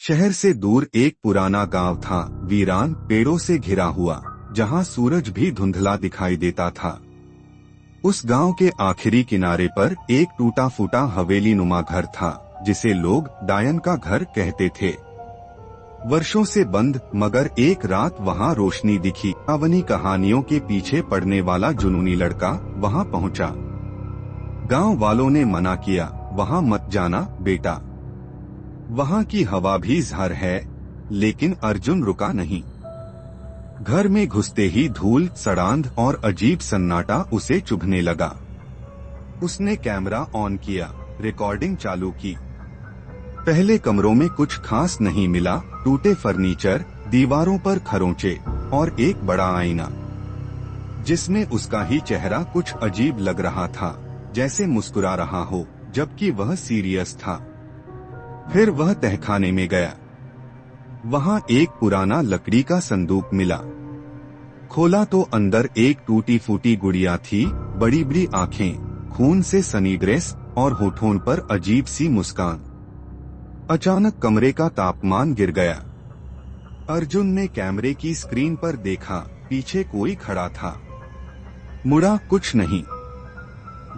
शहर से दूर एक पुराना गांव था, वीरान, पेड़ों से घिरा हुआ, जहां सूरज भी धुंधला दिखाई देता था। उस गांव के आखिरी किनारे पर एक टूटा फूटा हवेली नुमा घर था, जिसे लोग डायन का घर कहते थे। वर्षों से बंद, मगर एक रात वहां रोशनी दिखी। अवनी कहानियों के पीछे पड़ने वाला जुनूनी लड़का वहां पहुंचा। गांव वालों ने मना किया, वहां मत जाना बेटा, वहां की हवा भी जहर है। लेकिन अर्जुन रुका नहीं। घर में घुसते ही धूल, सड़ांध और अजीब सन्नाटा उसे चुभने लगा। उसने कैमरा ऑन किया, रिकॉर्डिंग चालू की। पहले कमरों में कुछ खास नहीं मिला, टूटे फर्नीचर, दीवारों पर खरोंचे और एक बड़ा आईना, जिसमें उसका ही चेहरा कुछ अजीब लग रहा था, जैसे मुस्कुरा रहा हो, जबकि वह सीरियस था। फिर वह तहखाने में गया। वहां एक पुराना लकड़ी का संदूक मिला। खोला तो अंदर एक टूटी फूटी गुड़िया थी, बड़ी बड़ी आंखें, खून से सनी ड्रेस और होठों पर अजीब सी मुस्कान। अचानक कमरे का तापमान गिर गया। अर्जुन ने कैमरे की स्क्रीन पर देखा, पीछे कोई खड़ा था। मुड़ा, कुछ नहीं।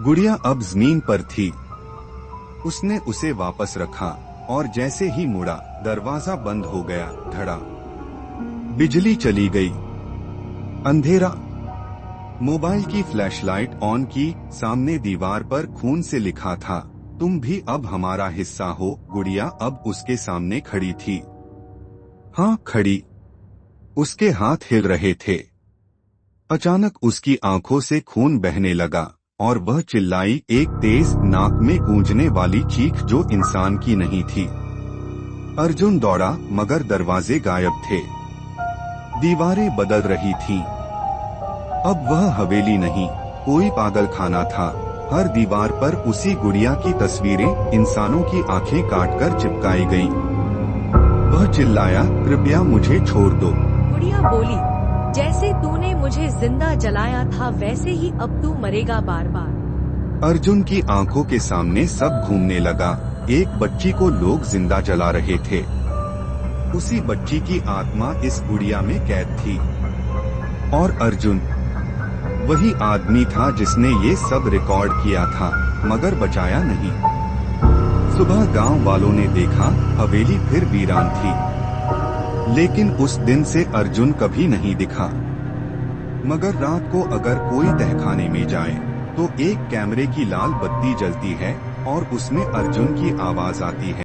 गुड़िया अब जमीन पर थी। उसने उसे वापस रखा और जैसे ही मुड़ा, दरवाजा बंद हो गया। धड़ा, बिजली चली गई। अंधेरा। मोबाइल की फ्लैशलाइट ऑन की, सामने दीवार पर खून से लिखा था, तुम भी अब हमारा हिस्सा हो। गुड़िया अब उसके सामने खड़ी थी। हाँ, खड़ी। उसके हाथ हिल रहे थे। अचानक उसकी आंखों से खून बहने लगा और वह चिल्लाई, एक तेज, नाक में गूंजने वाली चीख जो इंसान की नहीं थी। अर्जुन दौड़ा, मगर दरवाजे गायब थे। दीवारें बदल रही थीं। अब वह हवेली नहीं, कोई पागलखाना था। हर दीवार पर उसी गुड़िया की तस्वीरें, इंसानों की आंखें काटकर चिपकाई गईं। वह चिल्लाया, कृपया मुझे छोड़ दो। गुड़िया बोली, जैसे तूने मुझे जिंदा जलाया था वैसे ही अब तू मरेगा बार बार। अर्जुन की आंखों के सामने सब घूमने लगा। एक बच्ची को लोग जिंदा जला रहे थे। उसी बच्ची की आत्मा इस गुड़िया में कैद थी। और अर्जुन वही आदमी था जिसने ये सब रिकॉर्ड किया था, मगर बचाया नहीं। सुबह गांव वालों ने देखा, हवेली फिर वीरान थी। लेकिन उस दिन से अर्जुन कभी नहीं दिखा। मगर रात को अगर कोई तहखाने में जाए तो एक कैमरे की लाल बत्ती जलती है और उसमें अर्जुन की आवाज आती है।